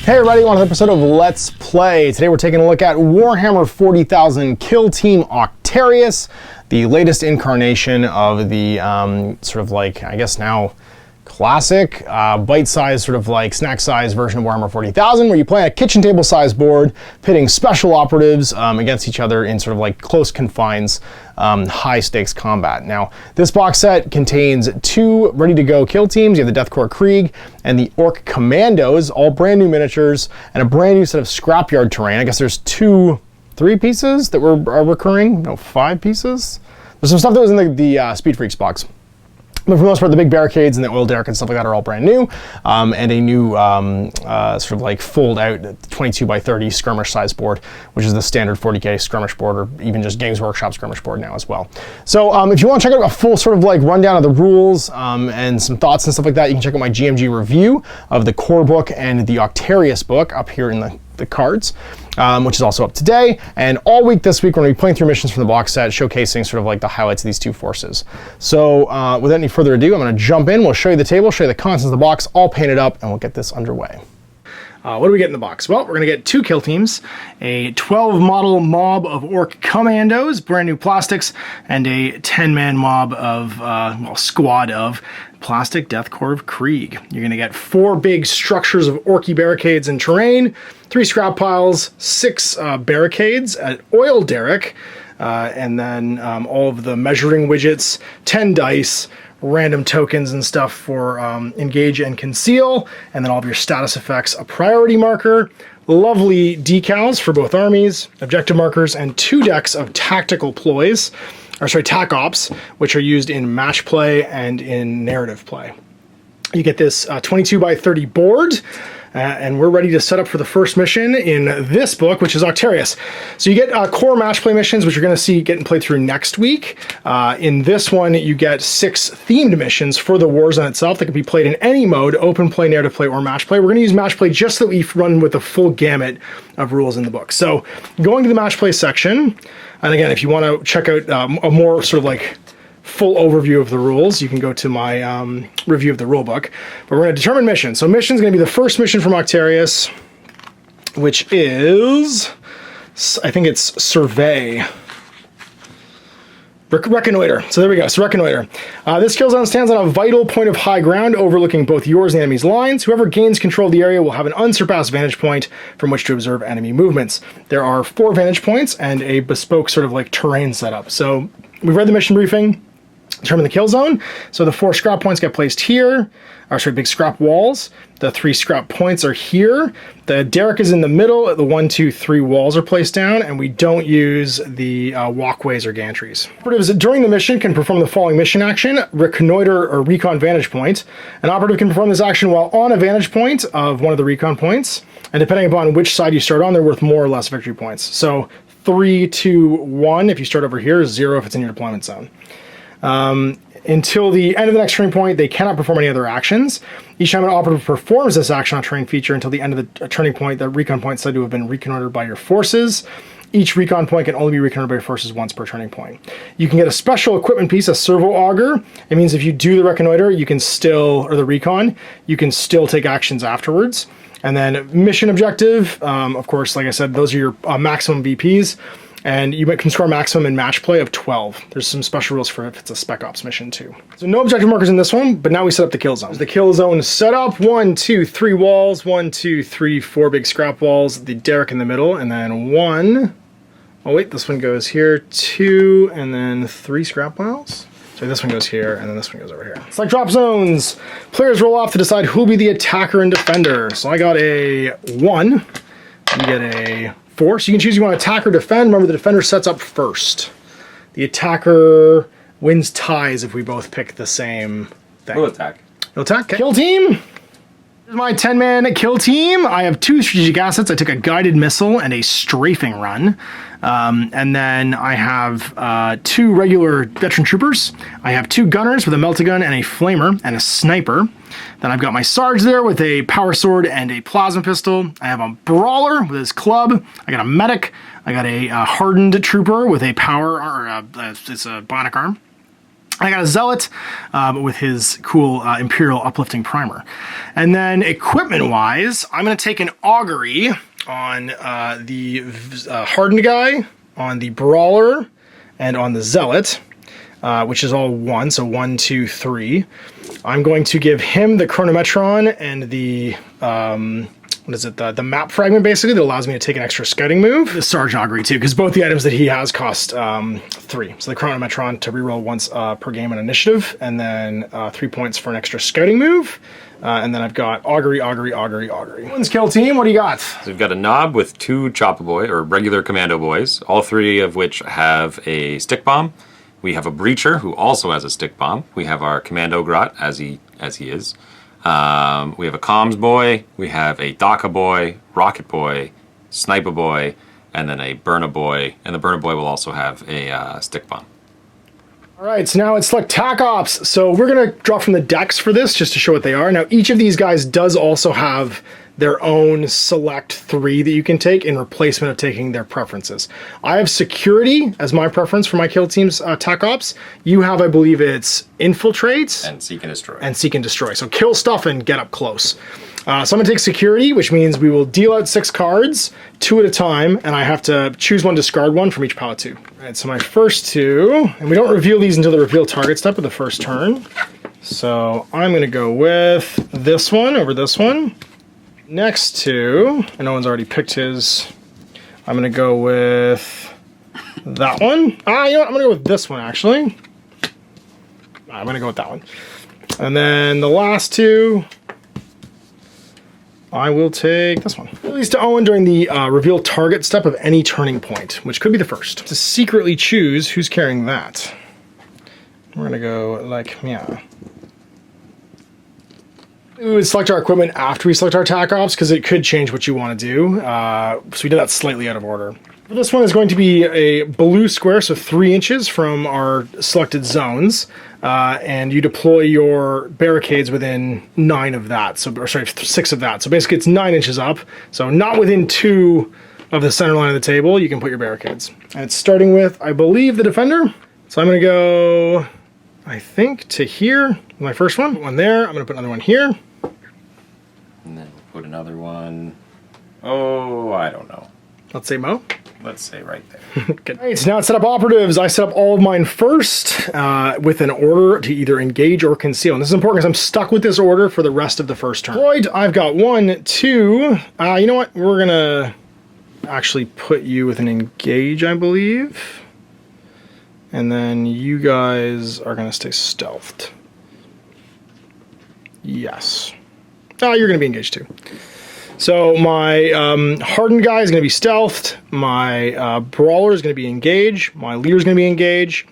Hey everybody, welcome to another episode of Let's Play. Today we're taking a look at Warhammer 40,000 Kill Team Octarius, the latest incarnation of the sort of like, I guess now, classic, bite-sized, sort of like snack-sized version of Warhammer 40,000, where you play a kitchen table-sized board, pitting special operatives against each other in sort of like close confines, high-stakes combat. Now, this box set contains two ready-to-go kill teams. You have the Death Corps of Krieg and the Ork Kommandos, all brand new miniatures, and a brand new set of scrapyard terrain. I guess there's three pieces that are recurring. No, 5 pieces? There's some stuff that was in the Speed Freaks box. But for the most part, the big barricades and the oil derrick and stuff like that are all brand new, and a new sort of like fold-out 22 by 30 skirmish size board, which is the standard 40k skirmish board, or even just Games Workshop skirmish board now as well. So if you want to check out a full sort of like rundown of the rules and some thoughts and stuff like that, you can check out my GMG review of the core book and the Octarius book up here in the cards, which is also up today. And all week this week, we're going to be playing through missions from the box set, showcasing sort of like the highlights of these two forces. So without any further ado, I'm going to jump in. We'll show you the table, show you the contents of the box, all painted up, and we'll get this underway. What do we get in the box? Well, we're going to get 2 kill teams, a 12 model mob of Ork Kommandos, brand new plastics, and a 10-man mob of, squad of plastic Death Corps of Krieg. You're going to get 4 big structures of orky barricades and terrain, 3 scrap piles, 6 barricades, an oil derrick, and then all of the measuring widgets, 10 dice, random tokens and stuff for engage and conceal, and then all of your status effects, a priority marker, lovely decals for both armies, objective markers, and 2 decks of tactical ploys, or sorry, tac ops, which are used in match play and in narrative play. You get this 22 by 30 board, and we're ready to set up for the first mission in this book, which is Octarius. So you get core match play missions, which you're going to see getting played through next week. In this one, you get 6 themed missions for the Warzone itself that can be played in any mode, open play, narrative play, or match play. We're going to use match play just so that we run with the full gamut of rules in the book. So going to the match play section, and again, if you want to check out a more sort of like full overview of the rules, you can go to my review of the rule book. But we're going to determine mission. So mission is going to be the first mission from Octarius, which is, I think it's Survey. Reconnoiter. So there we go. So Reconnoiter. This kill zone stands on a vital point of high ground overlooking both yours and the enemy's lines. Whoever gains control of the area will have an unsurpassed vantage point from which to observe enemy movements. There are 4 vantage points and a bespoke sort of like terrain setup. So we've read the mission briefing. Determine the kill zone. So the 4 scrap points get placed here. Or sorry, big scrap walls. The 3 scrap points are here. The derrick is in the middle. The 1, 2, 3 walls are placed down, and we don't use the walkways or gantries. Operatives during the mission can perform the following mission action: reconnoiter or recon vantage point. An operative can perform this action while on a vantage point of one of the recon points, and depending upon which side you start on, they're worth more or less victory points. So 3, 2, 1 if you start over here, 0 if it's in your deployment zone. Until the end of the next turning point, they cannot perform any other actions. Each time an operative performs this action on terrain feature until the end of the turning point, the recon point is said to have been reconnoitered by your forces. Each recon point can only be reconnoitered by your forces once per turning point. You can get a special equipment piece, a servo auger. It means if you do the reconnoiter, you can still, or the recon, you can still take actions afterwards. And then mission objective, of course, like I said, those are your maximum VPs. And you can score maximum in match play of 12. There's some special rules for if it's a spec ops mission too. So no objective markers in this one, but now we set up the kill zone. The kill zone is set up: 1, 2, 3 walls, 1, 2, 3, 4 big scrap walls, the derrick in the middle, and then 1. Oh wait, this one goes here, 2, and then 3 scrap piles. So this one goes here, and then this one goes over here. Select drop zones. Players roll off to decide who will be the attacker and defender. So I got a 1. You get a 4. So you can choose you want to attack or defend. Remember, the defender sets up first. The attacker wins ties if we both pick the same thing. We'll attack. We'll attack. Okay. Kill team. Here's my 10-man kill team. I have 2 strategic assets. I took a guided missile and a strafing run. And then I have 2 regular veteran troopers. I have 2 gunners with a melta-gun and a flamer and a sniper. Then I've got my Sarge there with a power sword and a plasma pistol. I have a brawler with his club. I got a medic. I got a hardened trooper with a power, or it's a bionic arm. I got a Zealot with his cool Imperial Uplifting Primer. And then equipment-wise, I'm going to take an Augury on the Hardened guy, on the Brawler, and on the Zealot, which is all 1, so 1, 2, 3. I'm going to give him the Chronometron and the... what is it, the map fragment, basically, that allows me to take an extra scouting move. The Sarge Augury, too, because both the items that he has cost 3. So the Chronometron to reroll once per game on initiative, and then 3 points for an extra scouting move. And then I've got Augury. One's kill team, what do you got? So we've got a Knob with 2 Chopper Boy, or regular Commando Boys, all 3 of which have a Stick Bomb. We have a Breacher, who also has a Stick Bomb. We have our Commando Grot, as he is. We have a Comms Boy, we have a Daka Boy, Rocket Boy, Sniper Boy, and then a Burner Boy. And the Burner Boy will also have a Stick Bomb. All right, so now it's select TAC Ops. So we're going to draw from the decks for this just to show what they are. Now, each of these guys does also have their own select 3 that you can take in replacement of taking their preferences. I have Security as my preference for my kill team's TAC Ops. You have, I believe it's Infiltrate. And Seek and Destroy. And Seek and Destroy. So kill stuff and get up close. So I'm going to take Security, which means we will deal out 6 cards, 2 at a time, and I have to choose 1, discard 1 from each pile of 2. All right, so my first 2, and we don't reveal these until the reveal target step of the first turn. So I'm going to go with this one over this one. Next 2, and no one's already picked his, I'm going to go with that one. You know what? I'm going to go with this one, actually. I'm going to go with that one. And then the last 2, I will take this one. Release to Owen during the reveal target step of any turning point, which could be the first. To secretly choose who's carrying that. We're going to go like, yeah. We would select our equipment after we select our TAC Ops because it could change what you want to do. So we did that slightly out of order. This one is going to be a blue square, so 3 inches from our selected zones. And you deploy your barricades within 9 of that. Or sorry, 6 of that. So basically it's 9 inches up. So not within 2 of the center line of the table, you can put your barricades. And it's starting with, I believe, the defender. So I'm going to go, I think, to here. My first one there. I'm going to put another one here. And then we'll put another one. Oh, I don't know. Let's say Mo. Let's say right there. Good. All right, so now it's set up operatives. I set up all of mine first with an order to either engage or conceal. And this is important because I'm stuck with this order for the rest of the first turn. Lloyd, I've got 1, 2. You know what? We're going to actually put you with an engage, I believe. And then you guys are going to stay stealthed. Yes. You're going to be engaged too. So my hardened guy is going to be stealthed. My brawler is going to be engaged. My leader is going to be engaged.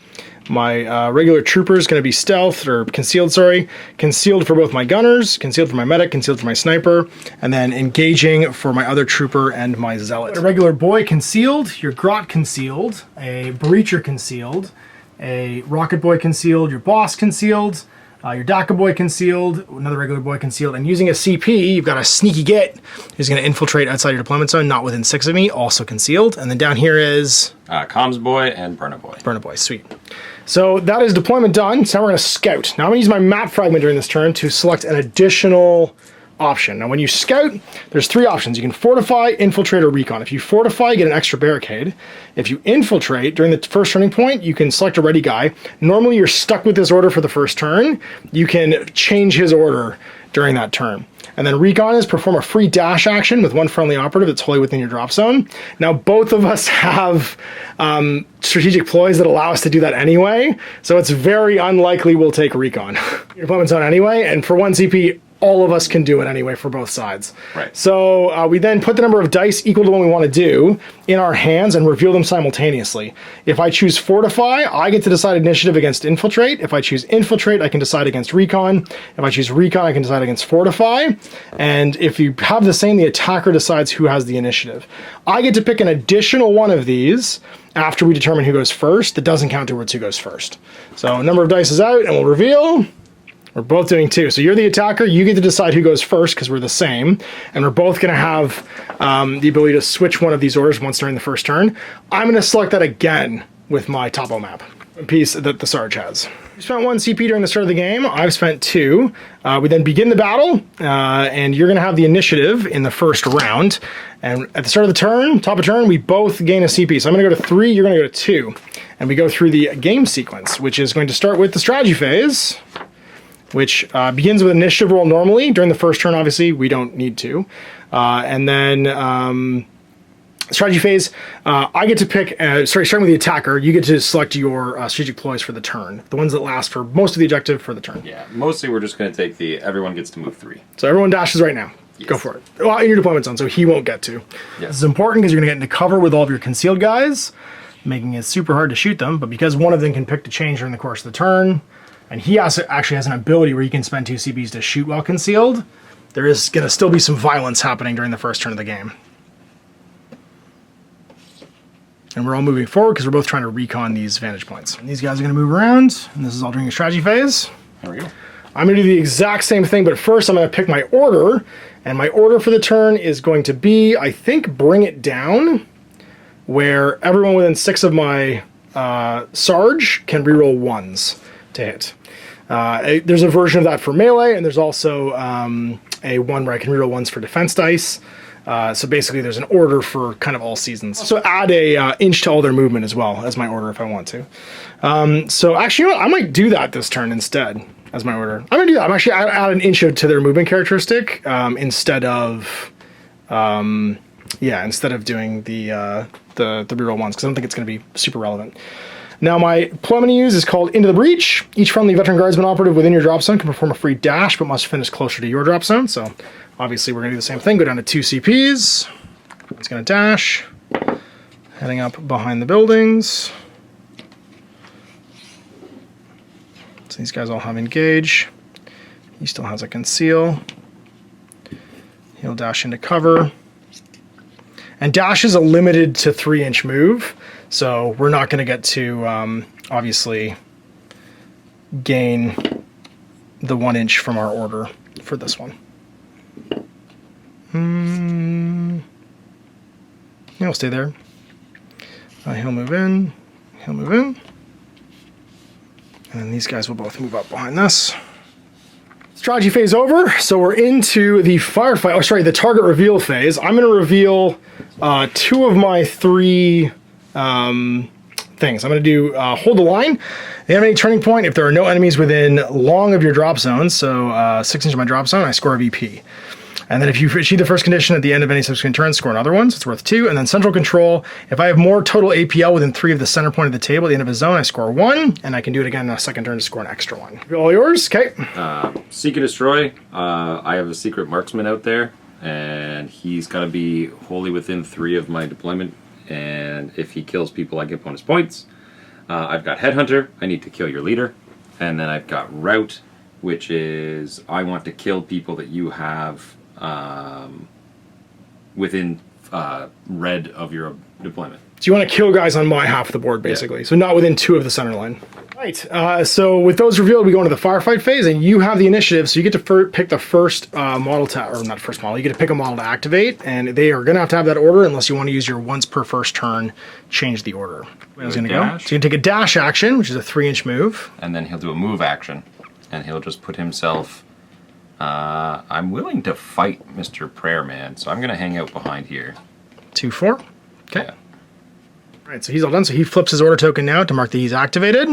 My regular trooper is going to be stealthed, or concealed, sorry. Concealed for both my gunners, concealed for my medic, concealed for my sniper, and then engaging for my other trooper and my zealot. A regular boy concealed, your grot concealed, a breacher concealed, a rocket boy concealed, your boss concealed, your Daka boy concealed, another regular boy concealed, and using a CP, you've got a sneaky git who's going to infiltrate outside your deployment zone, not within 6 of me, also concealed. And then down here is... Comms boy and Burner boy. Burner boy, sweet. So that is deployment done. So now we're going to scout. Now I'm going to use my map fragment during this turn to select an additional option. Now when you scout, there's 3 options. You can fortify, infiltrate, or recon. If you fortify, you get an extra barricade. If you infiltrate, during the first turning point, you can select a ready guy. Normally you're stuck with this order for the first turn. You can change his order during that turn. And then recon is perform a free dash action with 1 friendly operative that's wholly within your drop zone. Now both of us have strategic ploys that allow us to do that anyway, so it's very unlikely we'll take recon. Your deployment zone anyway, and for 1 CP, all of us can do it anyway for both sides. Right. So we then put the number of dice equal to what we want to do in our hands and reveal them simultaneously. If I choose Fortify, I get to decide initiative against Infiltrate. If I choose Infiltrate, I can decide against Recon. If I choose Recon, I can decide against Fortify. And if you have the same, the attacker decides who has the initiative. I get to pick an additional one of these after we determine who goes first. That doesn't count towards who goes first. So number of dice is out, and we'll reveal. We're both doing 2. So you're the attacker, you get to decide who goes first because we're the same. And we're both going to have the ability to switch one of these orders once during the first turn. I'm going to select that again with my topo map. piece that the Sarge has. You spent 1 CP during the start of the game. I've spent 2. We then begin the battle, and you're going to have the initiative in the first round. And at the start of the turn, top of turn, we both gain a CP. So I'm going to go to 3, you're going to go to 2. And we go through the game sequence, which is going to start with the strategy phase, which begins with initiative roll normally. During the first turn, obviously, we don't need to. And then strategy phase, I get to pick, starting with the attacker, you get to select your strategic ploys for the turn. The ones that last for most of the objective for the turn. Yeah, mostly we're just going to take everyone gets to move 3. So everyone dashes right now. Yes. Go for it. Well, in your deployment zone, so he won't get to. Yes. This is important because you're going to get into cover with all of your concealed guys, making it super hard to shoot them, but because one of them can pick to change during the course of the turn, and he actually has an ability where you can spend 2 CPs to shoot while concealed, there is going to still be some violence happening during the first turn of the game. And we're all moving forward because we're both trying to recon these vantage points. And these guys are going to move around, and this is all during the strategy phase. There we go. I'm going to do the exact same thing, but first I'm going to pick my order, and my order for the turn is going to be, I think, Bring It Down, where everyone within 6 of my Sarge can reroll 1s to hit. There's a version of that for melee, and there's also a one where I can reroll 1s for defense dice. So basically there's an order for kind of all seasons. So add a inch to all their movement as well as my order if I want to. So actually, you know what? I might do that this turn instead as my order. I'm going to do that. I'm actually add an inch to their movement characteristic instead of doing the reroll 1s because I don't think it's going to be super relevant. Now my ploy I'm going to use is called Into the Breach. Each friendly veteran guardsman operative within your drop zone can perform a free dash but must finish closer to your drop zone. So obviously we're going to do the same thing, go down to 2 CPs. It's going to dash, heading up behind the buildings. So these guys all have engage. He still has a conceal. He'll dash into cover. And dashes are limited to 3-inch move, so we're not going to get to, obviously, gain the 1 inch from our order for this one. He'll stay there. He'll move in. He'll move in. And then these guys will both move up behind this. Strategy phase over, so we're into the firefight, the target reveal phase. I'm going to reveal 2 of my 3 things. I'm going to do hold the line, the enemy turning point if there are no enemies within long of your drop zone, so 6 inches of my drop zone, I score a VP. And then if you achieve the first condition at the end of any subsequent turn, score another one, so it's worth 2. And then central control, if I have more total APL within 3 of the center point of the table at the end of a zone, I score 1, and I can do it again in a second turn to score an extra 1. All yours, okay. Seek and Destroy, I have a secret marksman out there, and he's got to be wholly within 3 of my deployment, and if he kills people, I get bonus points. I've got Headhunter, I need to kill your leader, and then I've got Route, which is I want to kill people that you have within red of your deployment. So you want to kill guys on my half of the board, basically. Yeah. So not within 2 of the center line. Right, so with those revealed, we go into the firefight phase, and you have the initiative, so you get to pick the first model or not first model, you get to pick a model to activate, and they are going to have that order unless you want to use your once per first turn, change the order. Where's going to go? So you can take a dash action, which is a 3-inch move. And then he'll do a move action, and he'll just put himself... I'm willing to fight Mr. Prayerman, so I'm going to hang out behind here. 2-4. Okay. Yeah. All right, so he's all done. So he flips his order token now to mark that he's activated.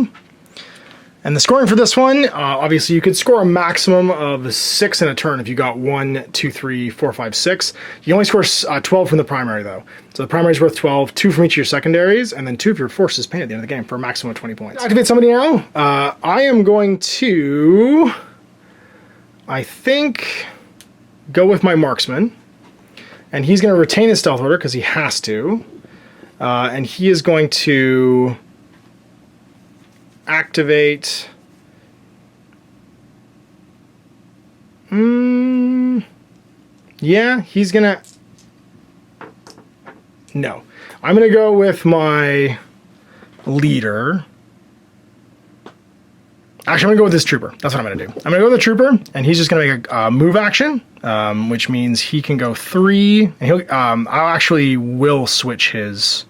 And the scoring for this one, obviously you could score a maximum of 6 in a turn if you got 1, 2, 3, 4, 5, 6. You only score 12 from the primary, though. So the primary is worth 12, 2 from each of your secondaries, and then 2 if your force is paid at the end of the game for a maximum of 20 points. Activate somebody now. I am going to... I think go with my marksman, and he's going to retain his stealth order because he has to, and he is going to activate. Yeah, he's gonna. No, I'm gonna go with my leader. Actually, I'm going to go with this trooper. That's what I'm going to do. I'm going to go with the trooper, and he's just going to make a move action, which means he can go 3. And he'll, I actually will switch his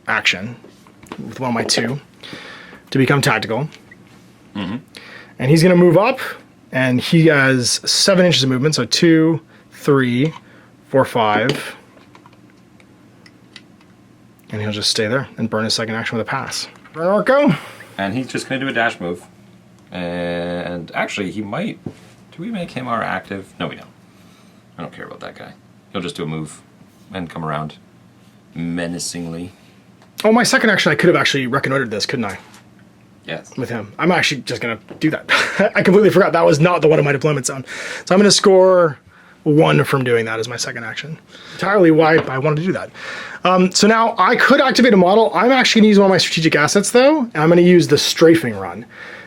action. with one of my 2 to become tactical. And he's going to move up, and he has 7 inches of movement, so 2, 3, 4, 5. And he'll just stay there and burn his second action with a pass. Burn Orko. And he's just going to do a dash move. And actually, he might... Do we make him our active? No, we don't. I don't care about that guy. He'll just do a move and come around menacingly. Oh, my second action, I could have actually reconnoitered this, couldn't I? Yes. With him. I'm actually just going to do that. I completely forgot. That was not the one in my deployment zone. So I'm going to score 1 from doing that as my second action. Entirely why I wanted to do that. So now I could activate a model. I'm actually going to use one of my strategic assets, though, and I'm going to use the strafing run.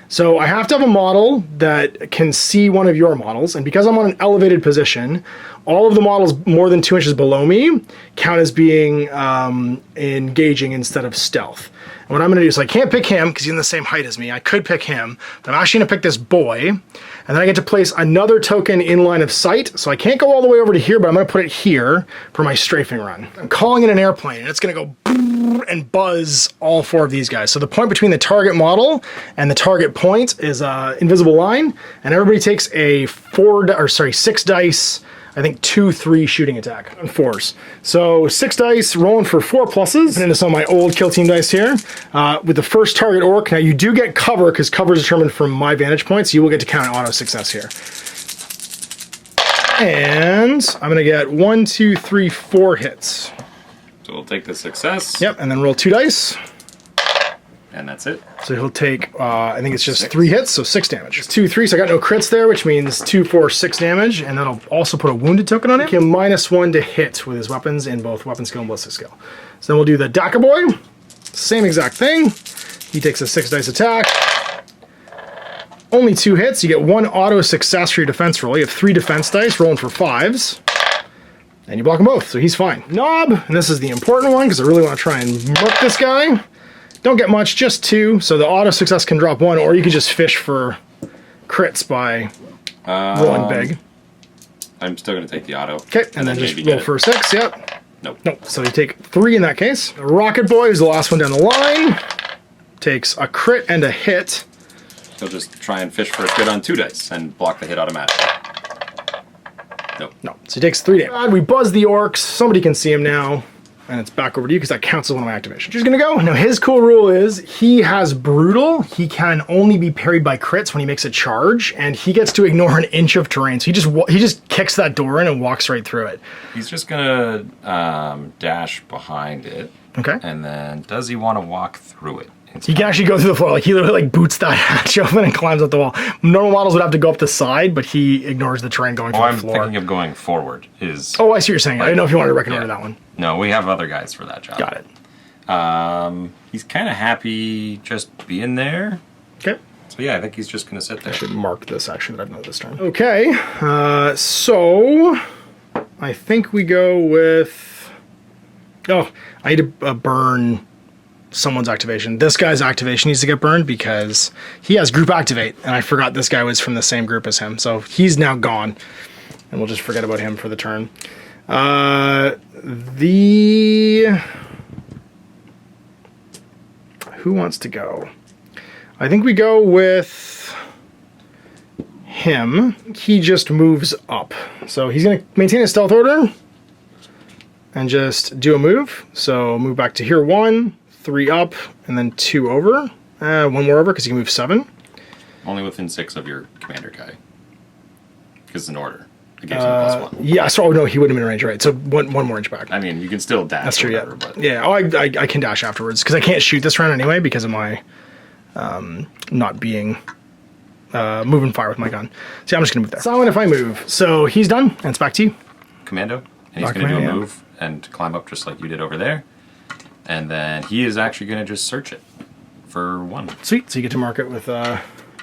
So I have to have a model that can see one of your models, and because I'm on an elevated position, all of the models more than 2 inches below me count as being engaging instead of stealth. And what I'm going to do is I can't pick him because he's in the same height as me. I could pick him, but I'm actually going to pick this boy, and then I get to place another token in line of sight. So I can't go all the way over to here, but I'm going to put it here for my strafing run. I'm calling in an airplane, and it's going to go and buzz all 4 of these guys. So the point between the target model and the target point is an invisible line, and everybody takes a 6 dice, I think 2-3 shooting attack on 4s. So 6 dice, rolling for 4 pluses. And into some of my old kill team dice here. With the first target orc, now you do get cover because cover is determined from my vantage point, so you will get to count an auto success here. And I'm gonna get 1, 2, 3, 4 hits. So we'll take the success. Yep, and then roll 2 dice. And that's it. So he'll take, I think it's just 3 hits, so 6 damage. 2, 3, so I got no crits there, which means 2, 4, 6 damage, and that'll also put a wounded token on him. Give him -1 to hit with his weapons in both weapon skill and ballistic skill. So then we'll do the Daka Boy. Same exact thing. He takes a 6 dice attack. Only 2 hits. You get 1 auto success for your defense roll. You have 3 defense dice, rolling for 5s. And you block them both, so he's fine. Knob, and this is the important one, because I really want to try and murk this guy. Don't get much, just 2, so the auto success can drop 1, or you can just fish for crits by rolling big. I'm still going to take the auto. Okay, and then just roll for 6, yep. Nope. So you take 3 in that case. The Rocket Boy is the last one down the line. Takes a crit and a hit. He'll just try and fish for a crit on 2 dice and block the hit automatically. Nope. No, so he takes 3 damage. We buzz the orcs, somebody can see him now. And it's back over to you because that counts as one of my activations. He's gonna go. Now his cool rule is he has brutal. He can only be parried by crits when he makes a charge, and he gets to ignore an inch of terrain. So he just kicks that door in and walks right through it. He's just gonna dash behind it. Okay. And then does he want to walk through it? He can actually go through the floor. Like he literally like boots that hatch open and climbs up the wall. Normal models would have to go up the side, but he ignores the terrain going through the floor. I'm thinking of going forward. Oh, I see what you're saying. I didn't know if you wanted to reconnoiter that one. No, we have other guys for that job. Got it. He's kind of happy just being there. Okay. So yeah, I think he's just going to sit there. I should mark this action that I've noted this turn. Okay, so I think we go with... Oh, I need to burn someone's activation. This guy's activation needs to get burned because he has group activate, and I forgot this guy was from the same group as him. So he's now gone, and we'll just forget about him for the turn. Who wants to go? I think we go with him. He just moves up. So he's going to maintain his stealth order and just do a move. So move back to here 1, 3 up, and then 2 over. 1 more over because he can move 7. Only within 6 of your commander guy. Because it's an order. It gives him +1. Yeah, so no, he wouldn't have been in range, right? So one more inch back. I mean, you can still dash. That's true, whatever, yeah. But... Yeah, oh, I can dash afterwards because I can't shoot this round anyway because of my not being moving fire with my gun. So I'm just gonna move there. Silent if I move. So he's done, and it's back to you. Commando, and he's going to do a move and climb up just like you did over there. And then he is actually going to just search it for 1. Sweet, so you get to mark it with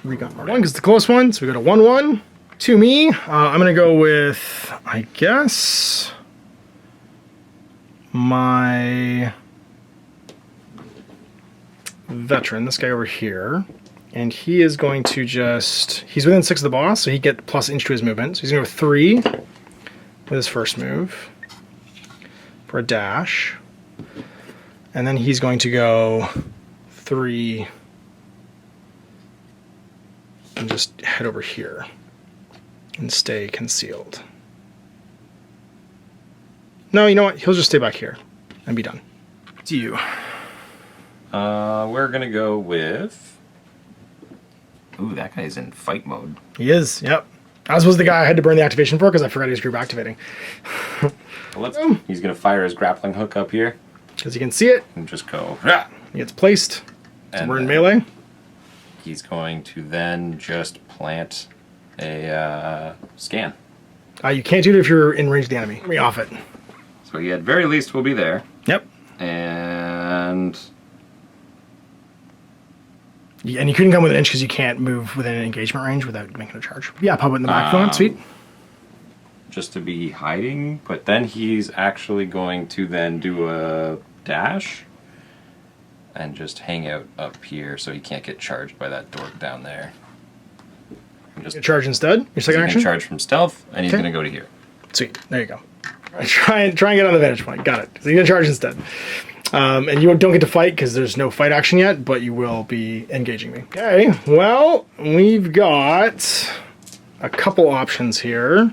recon mark 1 because it's the close one. So we go to 1-1. To me, I'm going to go with, I guess, my veteran, this guy over here. And he is going to just, he's within 6 of the boss, so he get plus inch to his movement. So he's going to go 3 with his first move for a dash. And then he's going to go 3 and just head over here and stay concealed. No, you know what? He'll just stay back here and be done. It's you. We're gonna go with... Ooh, that guy's in fight mode. He is, yep. As was the guy I had to burn the activation for because I forgot he was group activating. Well, he's gonna fire his grappling hook up here. Because you can see it. And just go... Rah! He gets placed. So And we're in melee. He's going to then just plant a scan. You can't do it if you're in range of the enemy. Let me off it. So he at very least will be there. Yep. And you couldn't come with an inch because you can't move within an engagement range without making a charge. Yeah, pop it in the back if you want. Sweet. just to be hiding, but then he's actually going to then do a dash and just hang out up here so he can't get charged by that dork down there. Just charge instead? Your second action? Charge from stealth, and he's going to go to here. Sweet. There you go. Try and get on the vantage point. Got it. So you're going to charge instead. And you don't get to fight because there's no fight action yet, but you will be engaging me. Okay, well, we've got a couple options here.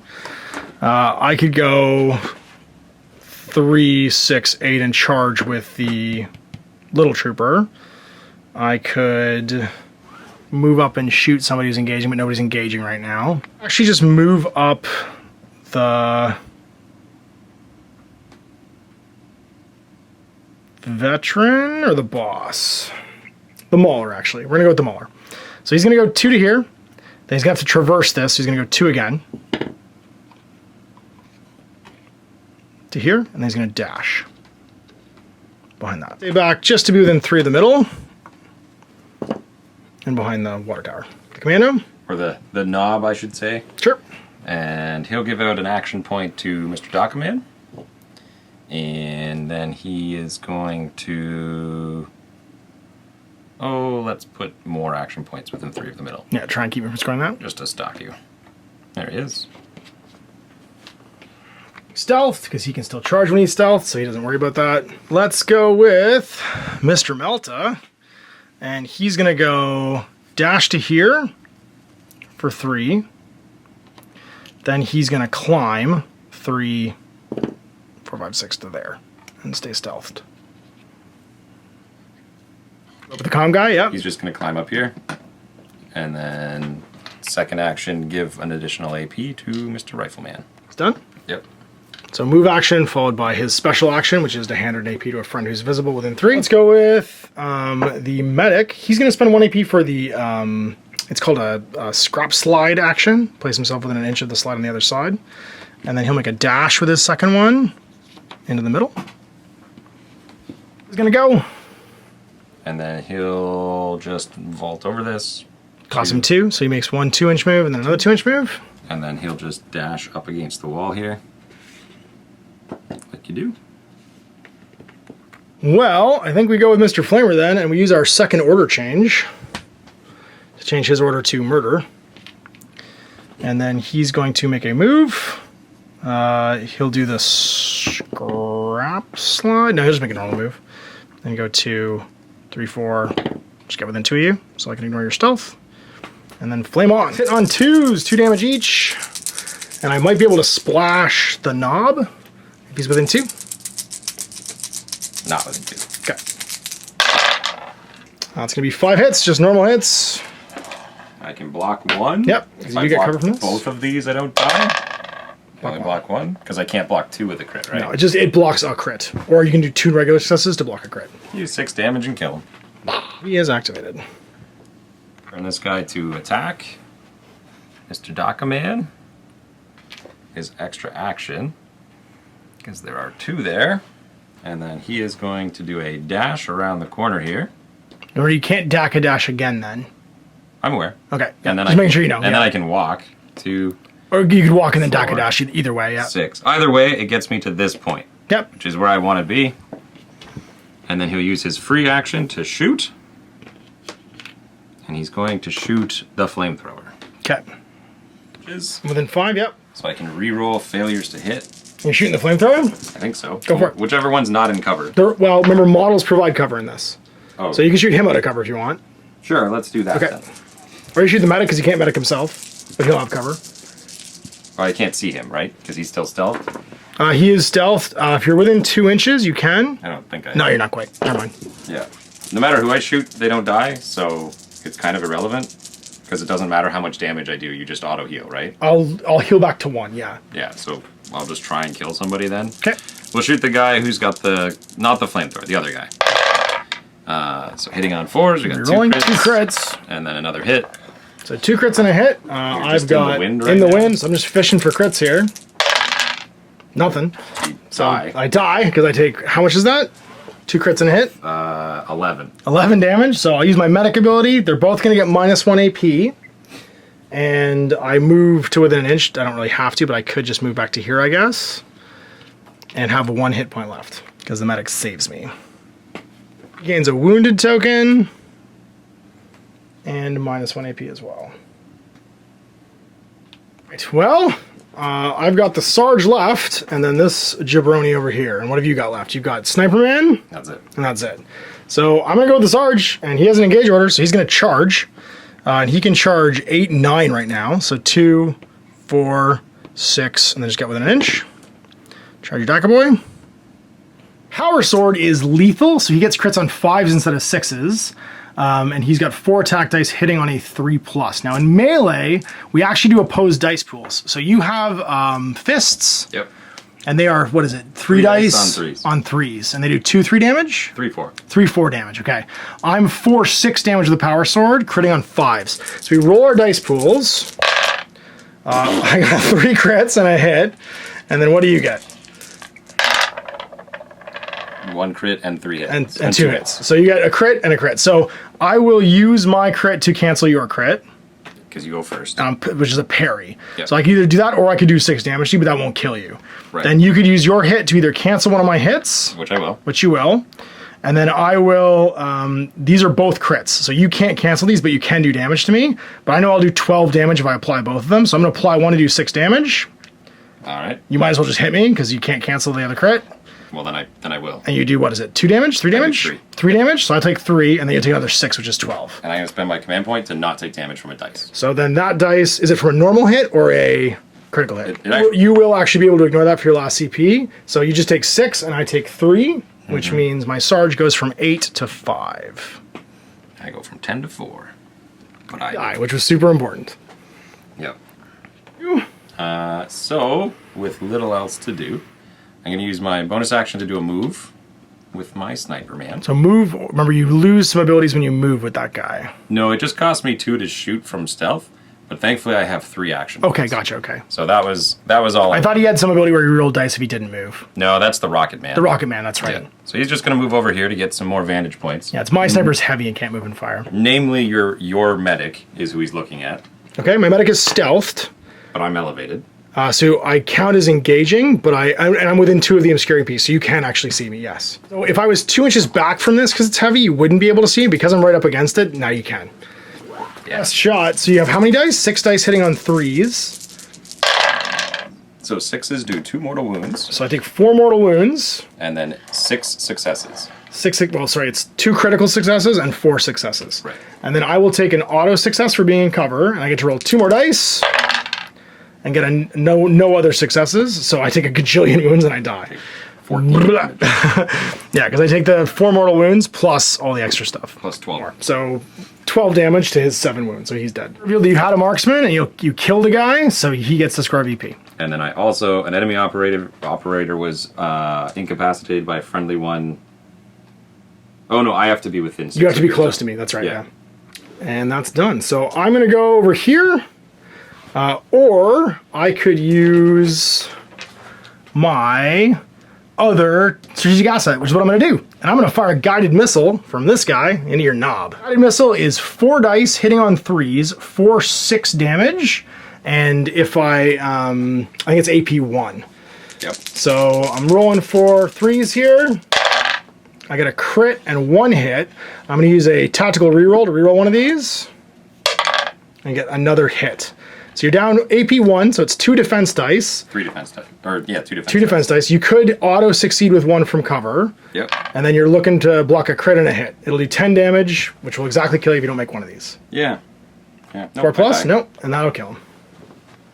I could go 3, 6, 8 and charge with the little trooper. I could move up and shoot somebody who's engaging, but nobody's engaging right now. Actually, just move up the veteran or the boss? The mauler, actually. We're going to go with the mauler. So he's going to go 2 to here. Then he's going to have to traverse this. So he's going to go 2 again. To here. And then he's going to dash. Behind that. Stay back just to be within 3 of the middle. And behind the water tower. The commando. Or the knob, I should say. Sure. And he'll give out an action point to Mr. Documan. And then he is going to... Oh, let's put more action points within 3 of the middle. Yeah, try and keep him from scoring that. Just to stalk you. There he is. Stealth, because he can still charge when he's stealth, so he doesn't worry about that. Let's go with Mr. Melta. And he's going to go dash to here for 3. Then he's going to climb 3, 4, 5, 6 to there and stay stealthed. With the comm guy, yeah. He's just going to climb up here. And then second action, give an additional AP to Mr. Rifleman. It's done? Yep. So move action followed by his special action, which is to hand an AP to a friend who's visible within 3. Let's go with the medic. He's going to spend 1 AP for the, it's called a scrap slide action. Place himself within an inch of the slide on the other side. And then he'll make a dash with his second one into the middle. He's going to go. And then he'll just vault over this. Cost him 2, so he makes 1 2-inch move and then another 2-inch move. And then he'll just dash up against the wall here. Like you do. Well, I think we go with Mr. Flamer then, and we use our second order change to change his order to murder. And then he's going to make a move. He'll do the scrap slide. No, he'll just make a normal move. Then go 2, 3, 4. Just get within 2 of you, so I can ignore your stealth. And then flame on. Hit on 2s, 2 damage each. And I might be able to splash the knob if he's within 2. Not within 2. Okay. That's going to be 5 hits, just normal hits. I can block 1. Yep, If because I you get block cover from this. both of these, I don't die. I only block 1, because I can't block 2 with a crit, right? No, it blocks a crit. Or you can do 2 regular successes to block a crit. Use 6 damage and kill him. He is activated. Turn this guy to attack. Mr. Documan. His extra action, because there are 2 there. And then he is going to do a dash around the corner here. Or you can't DAC a dash again then. I'm aware. Okay. And then just making sure you know. And then I can walk to... Or you could walk and then 4, DAC a dash either way, yeah. 6. Either way, it gets me to this point. Yep. Which is where I want to be. And then he'll use his free action to shoot. And he's going to shoot the flamethrower. Okay. Which is... Within 5, yep. So I can re-roll failures to hit. You're shooting the flamethrower? I think so. Go for it. Whichever one's not in cover. Well, remember, models provide cover in this. Oh. So you can shoot him out of cover if you want. Sure, let's do that Okay. then. Or you shoot the medic because he can't medic himself, but he'll have cover. Oh, I can't see him, right? Because he's still stealth? He is stealth. If you're within 2 inches, you can. I don't think I No, you're not quite. Never mind. Yeah. No matter who I shoot, they don't die, so it's kind of irrelevant. Because it doesn't matter how much damage I do, you just auto-heal, right? I'll heal back to 1, yeah. Yeah, so I'll just try and kill somebody then. Okay. We'll shoot the guy who's got not the flamethrower, the other guy. So hitting on 4s, we got You're 2 rolling crits. 2 crits. And then another hit. So 2 crits and a hit. I've just got in the wind in right the now. wind, so I'm just fishing for crits here. Nothing. You So die. I die because I take, how much is that? 2 crits and a hit. 11. 11 damage. So I'll use my medic ability. They're both going to get -1 AP. And I move to within an inch. I don't really have to, but I could just move back to here, I guess. And have a 1 hit point left because the medic saves me. Gains a wounded token. And -1 AP as well. Right, well, I've got the Sarge left, and then this jabroni over here. And what have you got left? You've got Sniper Man, That's it. and that's it. So I'm going to go with the Sarge, and he has an engage order, so he's going to charge. And he can charge 8 and 9 right now. So 2, 4, 6, and then just get within an inch. Charge your Daka Boy. Power Sword is lethal, so he gets crits on 5s instead of 6s. And he's got 4 attack dice hitting on a 3+. Now in melee, we actually do opposed dice pools. So you have fists, Yep. and they are, what is it, 3 dice on 3s. And they do 2-3 damage? 3-4. 3-4 damage, okay. I'm 4-6 damage with the Power Sword, critting on 5s. So we roll our dice pools. I got 3 crits and a hit. And then what do you get? 1 crit and 3 hits. And 2 hits. So you get a crit and a crit. So I will use my crit to cancel your crit, Because you go first. which is a parry. Yep. So I can either do that or I could do 6 damage to you, but that won't kill you. Right. Then you could use your hit to either cancel one of my hits, Which I will. which you will, and then I will, these are both crits, so you can't cancel these, but you can do damage to me, but I know I'll do 12 damage if I apply both of them, so I'm going to apply one to do 6 damage. Alright. You might as well just hit me, because you can't cancel the other crit, Well, then I will. and you do, what is it, 2 damage, 3 damage? 3. 3 damage, so I take 3, and then you take another 6, which is 12. And I'm going to spend my command point to not take damage from a dice. So then that dice, is it from a normal hit or a critical hit? It actually- You will actually be able to ignore that for your last CP, so you just take 6, and I take 3, which means my Sarge goes from 8 to 5. I go from 10 to 4. But I Die, which was super important. Yep. So, with little else to do, I'm going to use my bonus action to do a move with my Sniper Man. So move, remember you lose some abilities when you move with that guy. No, it just cost me 2 to shoot from stealth, but thankfully I have 3 action Okay, points. gotcha, okay. So that was all. I thought he had some ability where he rolled dice if he didn't move. No, that's the Rocket Man. The Rocket Man, that's right. Yeah. So he's just going to move over here to get some more vantage points. Yeah, it's my sniper's heavy and can't move in fire. Namely, your medic is who he's looking at, Okay, my medic is stealthed. but I'm elevated. So I count as engaging, but I'm within 2 of the obscuring piece, so you can actually see me, yes. So if I was 2 inches back from this, because it's heavy, you wouldn't be able to see me. Because I'm right up against it, now you can. Yeah. Last shot, so you have how many dice? 6 dice hitting on 3s. So 6s do 2 mortal wounds, So I take 4 mortal wounds. and then 6 successes. It's 2 critical successes and 4 successes. Right. And then I will take an auto success for being in cover, and I get to roll 2 more dice and get no other successes. So I take a gajillion wounds and I die. 14. Yeah, because I take the 4 mortal wounds plus all the extra stuff. Plus 12. So 12 damage to his 7 wounds, so he's dead. Revealed that you had a marksman and you killed a guy, so he gets to score VP. And then I also, an enemy operator was incapacitated by a friendly one. Oh no, I have to be within 6. You have to be close to me, that's right, Yeah. yeah. And that's done. So I'm going to go over here, or I could use my other strategic asset, which is what I'm going to do. And I'm going to fire a guided missile from this guy into your knob. Guided missile is 4 dice hitting on 3s, 6 damage, and if I think it's AP 1. Yep. So I'm rolling for 3s here. I get a crit and 1 hit. I'm going to use a tactical reroll to reroll one of these and get another hit. So you're down AP 1, so it's 2 defense dice. 3 defense dice. Or, yeah, 2 defense 2 defense dice. You could auto succeed with 1 from cover. Yep. And then you're looking to block a crit and a hit. It'll do 10 damage, which will exactly kill you if you don't make one of these. Yeah. Yeah. 4 plus? Nope. And that'll kill him.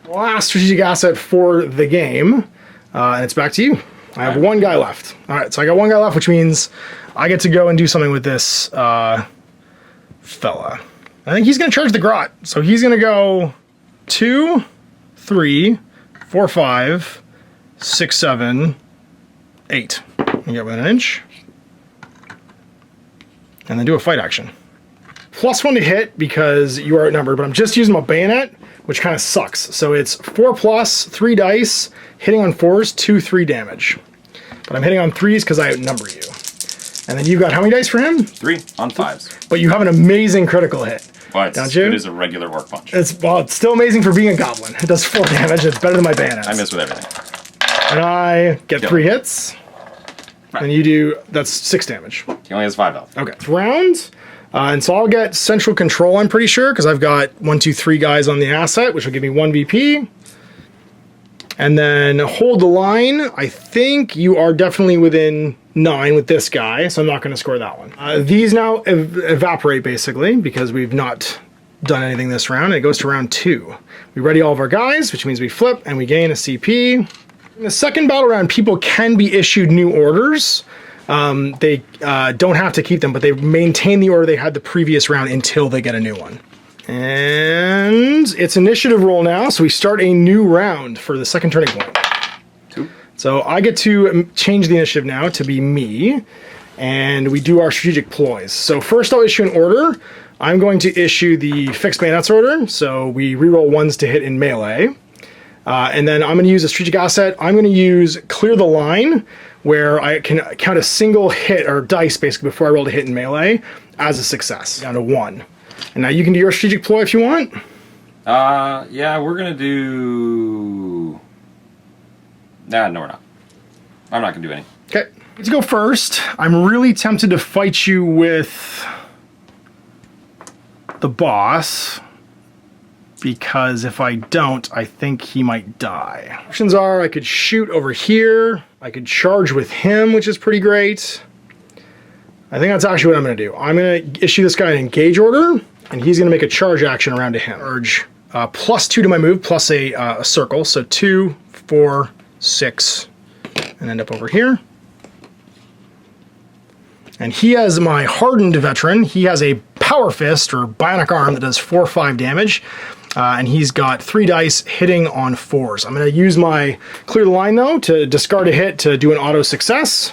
Last strategic asset for the game. And it's back to you. I have 1 guy left. All right, so I got 1 guy left, which means I get to go and do something with this fella. I think he's going to charge the grot. So he's going to go 2, 3, 4, 5, 6, 7, 8. You get within an inch. And then do a fight action. +1 to hit because you are outnumbered, but I'm just using my bayonet, which kind of sucks. So it's 4 plus, 3 dice, hitting on 4s, 2, 3 damage. But I'm hitting on 3s because I outnumber you. And then you've got how many dice for him? 3 on 5s. But you have an amazing critical hit. Well, it's as good as a regular orc punch. It's still amazing for being a goblin. It does 4 damage. It's better than my bayonets. I miss with everything. And I get 3 hits. Right. And you do, that's 6 damage. He only has 5 health. Okay. Round. And so I'll get central control, I'm pretty sure, because I've got 1, 2, 3 guys on the asset, which will give me 1 VP. And then hold the line. I think you are definitely within 9 with this guy, so I'm not going to score that one. These now evaporate, basically, because we've not done anything this round. And it goes to round 2. We ready all of our guys, which means we flip and we gain a CP. In the second battle round, people can be issued new orders. They don't have to keep them, but they maintain the order they had the previous round until they get a new one. And it's initiative roll now, so we start a new round for the second turning point. 2. So I get to change the initiative now to be me, and we do our strategic ploys. So first I'll issue an order. I'm going to issue the fixed bayonets order, so we reroll 1s to hit in melee. And then I'm going to use a strategic asset. I'm going to use clear the line, where I can count a single hit, or dice basically, before I roll to hit in melee, as a success, down to 1. And now you can do your strategic ploy if you want. Yeah, we're going to do... Nah, no, we're not. I'm not going to do any. Okay, let's go first. I'm really tempted to fight you with the boss, because if I don't, I think he might die. Options are I could shoot over here, I could charge with him, which is pretty great. I think that's actually what I'm going to do. I'm going to issue this guy an engage order, and he's going to make a charge action around to him. Charge +2 to my move, plus a circle, so 2, 4, 6, and end up over here. And he has my hardened veteran. He has a power fist, or bionic arm, that does 4 or 5 damage. And he's got 3 dice hitting on 4s. I'm going to use my clear the line, though, to discard a hit to do an auto success.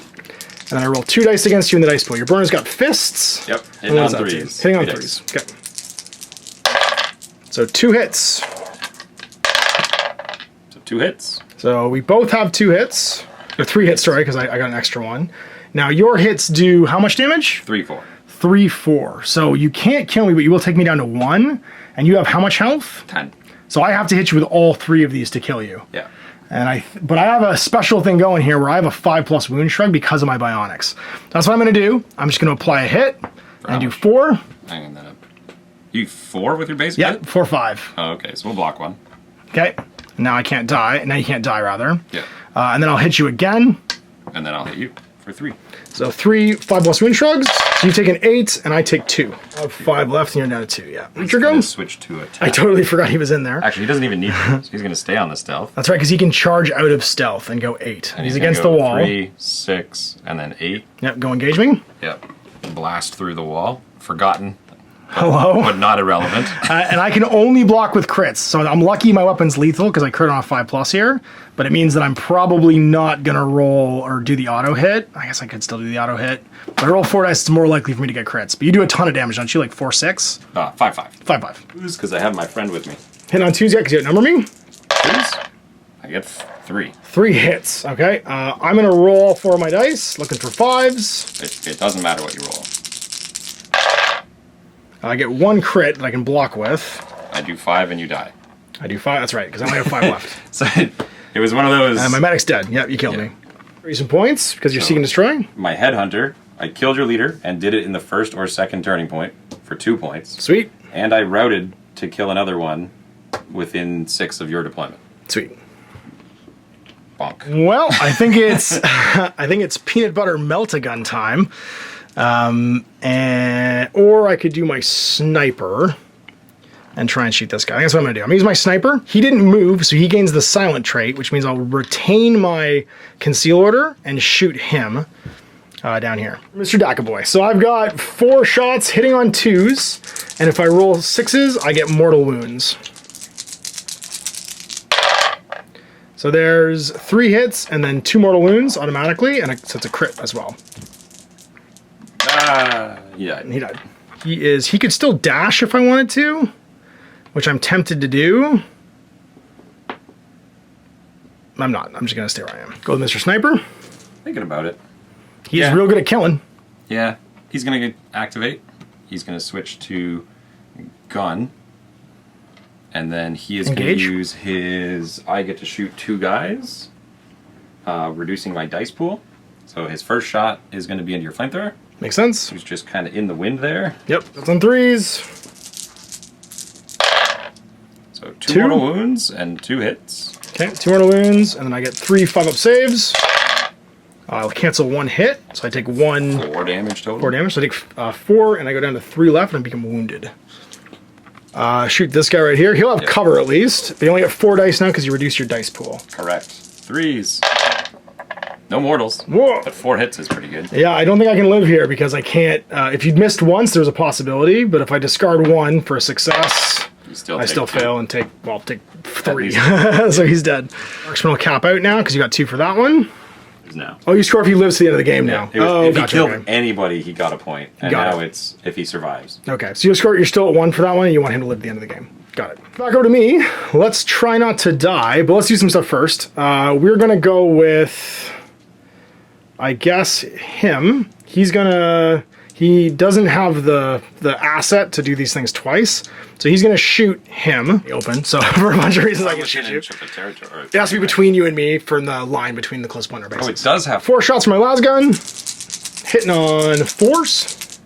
And then I roll 2 dice against you in the dice pool. Your burner's got fists. Yep, hitting on 3s. Hitting on 3s. Okay. So 2 hits. So 2 hits. So we both have 2 hits. Or 3 hits, sorry, because I got an extra one. Now your hits do how much damage? 3, 4. 3, 4. So you can't kill me, but you will take me down to 1. And you have how much health? 10. So I have to hit you with all 3 of these to kill you. Yeah. But I have a special thing going here where I have a 5+ wound shrug because of my bionics. That's what I'm going to do. I'm just going to apply a hit and do 4. Hanging that up. You 4 with your base? Yeah, hit? 4, 5. Oh, okay, so we'll block 1. Okay. Now I can't die. Now you can't die, rather. Yeah. And then I'll hit you again. And then I'll hit you for 3. So 3 5+ wound shrugs. So you take an 8, and I take 2. I have 5 left, and you're down to 2. Yeah. Reacher go. Switch to attack. I totally forgot he was in there. Actually, he doesn't even need to. So he's going to stay on the stealth. That's right, because he can charge out of stealth and go 8. And he's against the wall. 3, 6, and then 8. Yep. Go engage me. Yep. Blast through the wall. Forgotten. Hello. But not irrelevant. And I can only block with crits. So I'm lucky my weapon's lethal because I crit on a 5+ here. But it means that I'm probably not going to roll or do the auto hit. I guess I could still do the auto hit. But I roll 4 dice, it's more likely for me to get crits. But you do a ton of damage, don't you? Like 4, 6? 5, 5. 5, 5. Because I have my friend with me. Hit on 2s yet because you outnumber me? 2s? I get 3. 3 hits. Okay. I'm going to roll all 4 of my dice, looking for 5s. It doesn't matter what you roll. I get 1 crit that I can block with. I do 5 and you die. I do 5. That's right, because I only have 5 left. So it was one of those... My medic's dead. Yep, you killed me. Some points because you're seeking destroy. My headhunter, I killed your leader and did it in the first or second turning point for 2 points. Sweet. And I routed to kill another one within 6 of your deployment. Sweet. Bonk. Well, I think it's I think it's peanut butter melt-a-gun time, or I could do my sniper and try and shoot this guy. I think that's what I'm gonna do. I'm gonna use my sniper. He didn't move, so he gains the silent trait, which means I'll retain my conceal order and shoot him down here. Mr. Dakaboy. So I've got 4 shots hitting on 2s, and if I roll 6s, I get mortal wounds. So there's 3 hits and then 2 mortal wounds automatically, and so it's a crit as well. He died. He died. He could still dash if I wanted to, which I'm tempted to do. I'm not. I'm just gonna stay where I am. Go with Mr. Sniper. Thinking about it. He's real good at killing. Yeah, he's gonna activate. He's gonna switch to gun. And then he is going to use his, I get to shoot 2 guys, reducing my dice pool. So his first shot is going to be into your flamethrower. Makes sense. Who's just kind of in the wind there. Yep, that's on 3s. So 2 mortal wounds and 2 hits. Okay, 2 mortal wounds, and then I get 3 5-up saves. I'll cancel 1 hit, so I take 4 damage total. 4 damage, so I take 4, and I go down to 3 left, and I become wounded. Shoot this guy right here. He'll have cover at least. But you only get 4 dice now because you reduce your dice pool. Correct. 3s. No mortals. Whoa. But 4 hits is pretty good. Yeah, I don't think I can live here because I can't. If you'd missed once, there's a possibility. But if I discard 1 for a success, I still fail and take 3. So he's dead. Marksman will cap out now because you got 2 for that one. Now. Oh, you score if he lives to the end of the game now. If he killed anybody, he got a point. And now it's if he survives. Okay, so you're still at 1 for that one, and you want him to live at the end of the game. Got it. Back over to me. Let's try not to die, but let's do some stuff first. We're going to go with, I guess, him. He doesn't have the asset to do these things twice, so he's going to shoot him open. So for a bunch of reasons, I can shoot you. It has to be between you and me from the line between the close pointer bases. Oh, it does have 4 shots from my las gun. Hitting on 4s.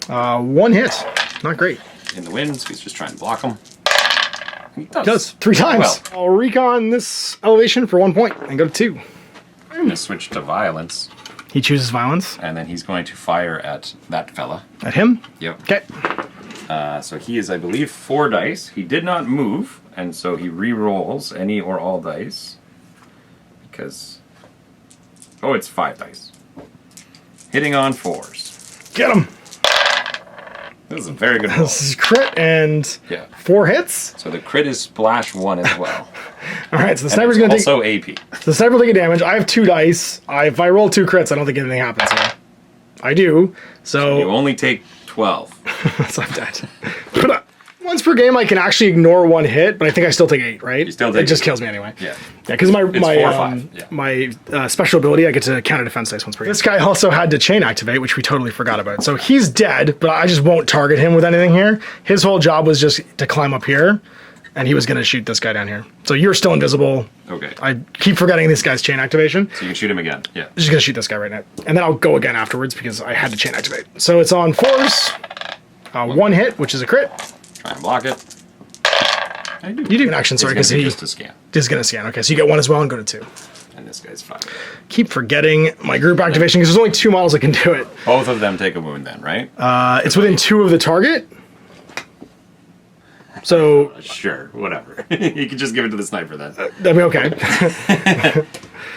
1 hit. Not great. In the wind, so he's just trying to block him. He does 3 times. Well. I'll recon this elevation for 1 point and go to 2. I'm going to switch to violence. He chooses violence. And then he's going to fire at that fella. At him? Yep. Okay. So he is, I believe, 4 dice. He did not move, and so he re-rolls any or all dice. Because... Oh, it's 5 dice. Hitting on 4s. Get him! This is a very good roll. This is crit and 4 hits. So the crit is splash 1 as well. Alright, so the sniper's going to take... also AP. The sniper will take a damage. I have 2 dice. If I roll 2 crits, I don't think anything happens here. I do, so you only take 12. So I'm dead. But once per game, I can actually ignore 1 hit, but I think I still take 8, right? You still take it just kills me anyway. Yeah. Yeah, because my my special ability, I get to counter defense dice once per game. This guy also had to chain activate, which we totally forgot about. So he's dead, but I just won't target him with anything here. His whole job was just to climb up here, and he was going to shoot this guy down here. So you're still invisible. Okay. I keep forgetting this guy's chain activation. So you can shoot him again. Yeah. I'm just going to shoot this guy right now. And then I'll go again afterwards because I had to chain activate. So it's on 4s. 1 hit, which is a crit. Try and block it. I do. You do an action, sorry, because just a scan. Just going to scan. Okay, so you get 1 as well and go to 2. And this guy's 5. Keep forgetting my group activation because there's only 2 models that can do it. Both of them take a wound then, right? It's within 2 of the target. So sure, whatever. You can just give it to the sniper then. I mean, okay.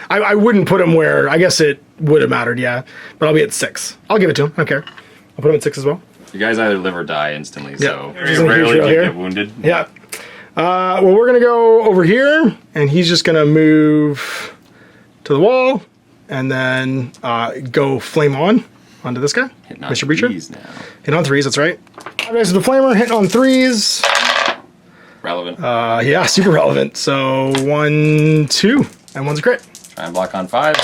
I wouldn't put him where, I guess it would have mattered, yeah. But I'll be at 6. I'll give it to him. I don't care. I'll put him at 6 as well. You guys either live or die instantly, so very rarely do you get wounded. Yeah. Well, we're going to go over here, and he's just going to move to the wall, and then go flame onto this guy, Mr. Breacher. Hit on 3s, that's right. Okay, so the flamer hitting on 3s. Relevant. Yeah, super relevant. So 1, 2, and 1's a crit. Try and block on 5.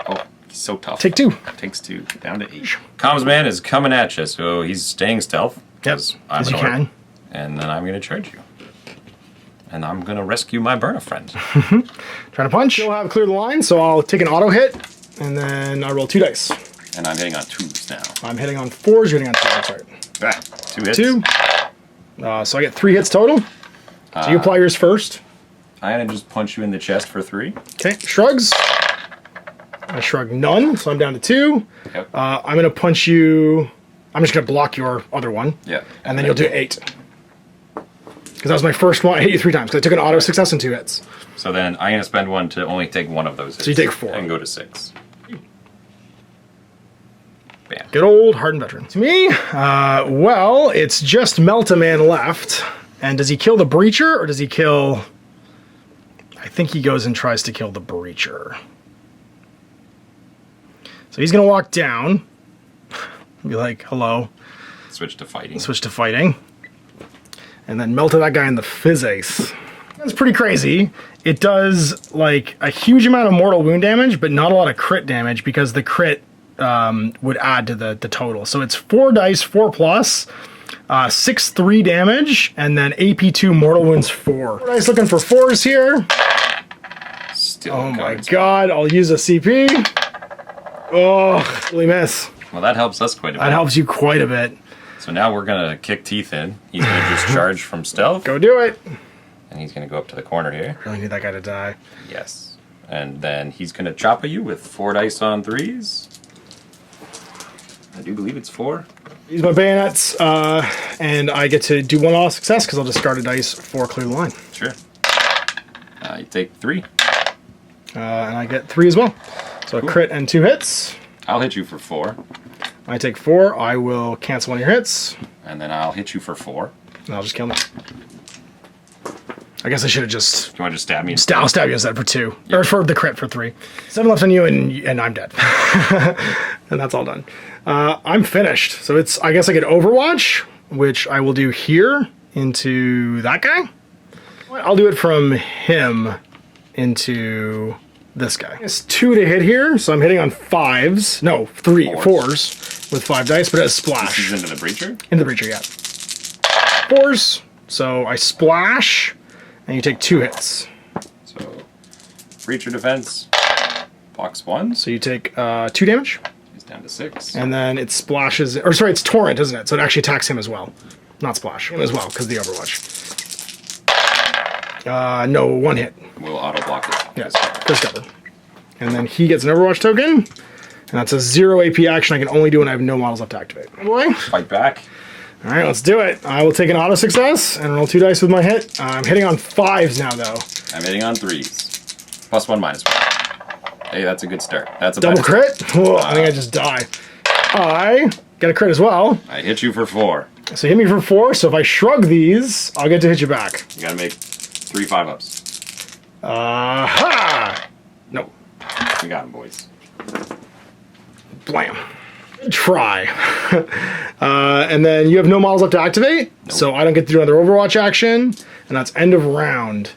Oh, he's so tough. Take 2. Takes 2. Down to 8. Comms man is coming at you, so he's staying stealth. Yep, as you can. And then I'm going to charge you. And I'm going to rescue my burner friend. Trying to punch. You'll have cleared the line, so I'll take an auto hit, and then I roll 2 dice. And I'm hitting on 2s now. I'm hitting on 4s, you're hitting on 2s, sorry. 2 hits. 2. So I get 3 hits total. So you apply yours first. I'm gonna just punch you in the chest for 3. Okay, shrugs. I shrug none, so I'm down to 2. Yep. I'm gonna punch you. I'm just gonna block your other one. Yeah. And then you'll do 8. Because that was my first one. I hit you 3 times because I took an auto success and 2 hits. So then I'm gonna spend 1 to only take 1 of those hits. So you take 4. And go to 6. Bam. Good old hardened veteran. To me, well, it's just Melt-A-Man left. And does he kill the Breacher or does he kill... I think he goes and tries to kill the Breacher. So he's going to walk down. Be like, hello. Switch to fighting. Switch to fighting. And then melted that guy in the physics. That's pretty crazy. It does like a huge amount of mortal wound damage, but not a lot of crit damage because the crit would add to the total. So it's 4 dice, 4 plus, 6/3 damage, and then AP2 mortal wounds 4. 4 dice looking for 4s here. Still Oh my god, I'll use a CP. Oh, really miss. Well, that helps us quite a bit. That helps you quite a bit. So now we're gonna kick teeth in. He's gonna just charge from stealth. Go do it. And he's gonna go up to the corner here. Really need that guy to die. Yes. And then he's gonna chop at you with 4 dice on 3s. I do believe it's 4. Use my bayonets, and I get to do 1 auto success because I'll discard a dice for clear the line. Sure. You take 3. And I get 3 as well. So Cool. a crit and 2 hits. I'll hit you for 4. I take 4. I will cancel 1 of your hits. And then I'll hit you for 4. And I'll just kill me. I guess I should have just... Do you want to just stab me? I'll stab you instead for 2. Yep. Or for the crit for 3. 7 left on you, and I'm dead. And that's all done. I'm finished. So it's, I guess I get Overwatch, which I will do here into that guy. I'll do it from him into this guy. It's 2 to hit here, so I'm hitting on 5s. No, 4s with 5 dice, but it has splash. This is into the breacher? In the breacher, yeah. 4s, so I splash, and you take 2 hits. So, breacher defense, box 1. So you take 2 damage. He's down to 6. And then it splashes, or sorry, it's Torrent, isn't it? So it actually attacks him as well. Not Splash, him as well, because of the Overwatch. No, 1 hit. We'll auto block it. Yes, first cover. And then he gets an Overwatch token, and that's a 0 AP action I can only do when I have no models left to activate. Boy. Fight back. All right, let's do it. I will take an auto success and roll 2 dice with my hit. I'm hitting on 5s now, though. I'm hitting on 3s. Plus 1, minus 1. Hey, that's a good start. That's a Double better crit? Whoa, I think I just die. I get a crit as well. I hit you for 4. So hit me for 4, so if I shrug these, I'll get to hit you back. You gotta make 3 5-ups. Ha! Nope. We got him, boys. Blam. Try. And then you have no models left to activate, so I don't get to do another Overwatch action, and that's end of round.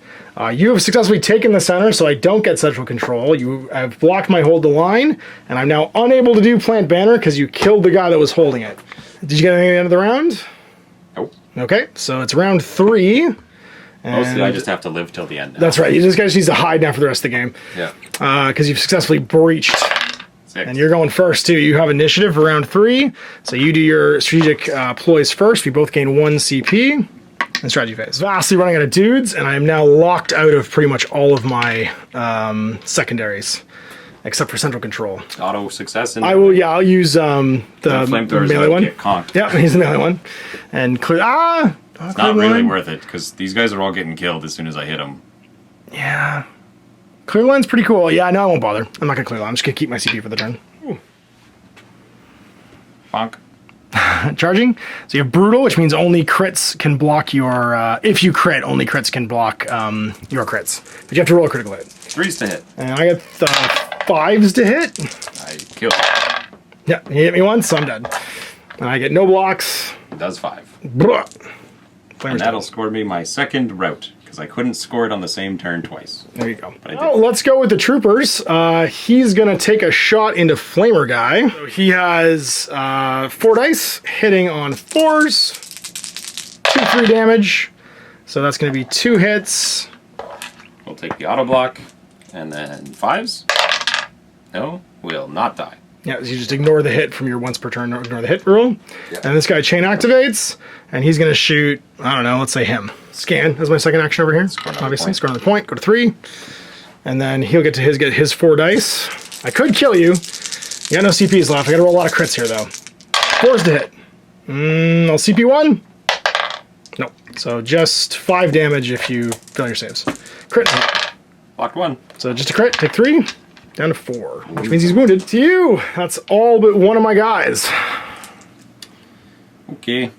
You have successfully taken the center, so I don't get central control. You have blocked my hold the line, and I'm now unable to do plant banner because you killed the guy that was holding it. Did you get anything at the end of the round? Nope. Okay, so it's round 3. Mostly I just have to live till the end now. That's right. You just guys need to hide now for the rest of the game. Yeah. Because you've successfully breached. 6. And you're going first, too. You have initiative for round 3. So you do your strategic ploys first. We both gain 1 CP. And strategy phase. Vastly running out of dudes, and I am now locked out of pretty much all of my secondaries. Except for central control. Auto success. I'll use the melee one. Get conked. Yeah, he's the melee one. And clear... It's not really worth it, because these guys are all getting killed as soon as I hit them. Yeah. Clear line's pretty cool. Yeah, no, I won't bother. I'm not going to clear line. I'm just going to keep my CP for the turn. Ooh. Bonk. Charging. So you have brutal, which means only crits can block your... if you crit, only crits can block your crits. But you have to roll a critical hit. 3s to hit. And I get 5s to hit. I kill. Yeah, he hit me once, so I'm dead. And I get no blocks. It does 5. Blah. And that'll score me my 2nd route, because I couldn't score it on the same turn twice. There you go. But I did. Oh, let's go with the troopers. He's going to take a shot into Flamer Guy. So he has 4 dice, hitting on 4s, 2/3 damage. So that's going to be 2 hits. We'll take the auto block, and then 5s. No, will not die. Yeah, you just ignore the hit from your once per turn, ignore the hit rule. Yeah. And this guy chain activates, and he's going to shoot, I don't know, let's say him. Scan as my second action over here. Obviously, score another point, go to 3. And then he'll get his 4 dice. I could kill you. You got no CPs left. I got to roll a lot of crits here, though. 4's to hit. I'll CP 1. Nope. So just 5 damage if you fail your saves. Crit hit. Locked 1. So just a crit, take 3. Down to 4, which means he's wounded. To you, that's all but one of my guys. Okay.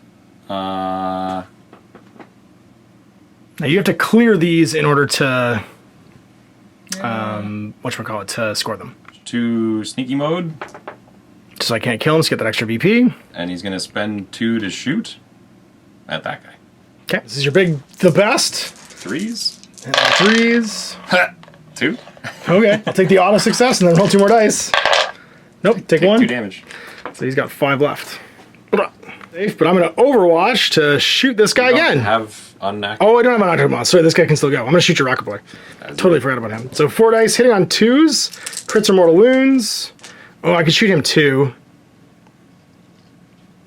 Now you have to clear these in order to, whatchamacallit, to score them. To sneaky mode. So I can't kill him, so get that extra VP. And he's going to spend 2 to shoot at that guy. Okay, this is your the best. 3s. And 3s. 2. Okay, I'll take the auto success and then roll 2 more dice. Nope, take 1. 2 damage. So he's got 5 left. Safe, but I'm going to Overwatch to shoot this guy again. Have unactivated. Oh, I don't have an active mod. Sorry, this guy can still go. I'm going to shoot your Rocket Boy. Totally forgot about him. So 4 dice, hitting on 2s. Crits or mortal wounds. Oh, I could shoot him 2.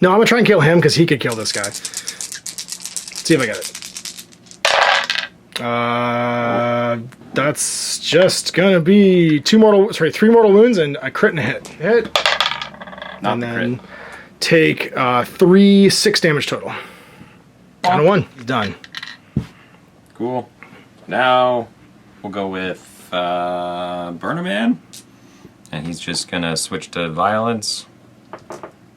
No, I'm going to try and kill him because he could kill this guy. Let's see if I get it. That's just going to be 3 mortal wounds and a crit and a hit. Hit. Not And the then crit. take 3, 6 damage total. Down to 1. He's done. Cool. Now we'll go with Burner Man. And he's just going to switch to violence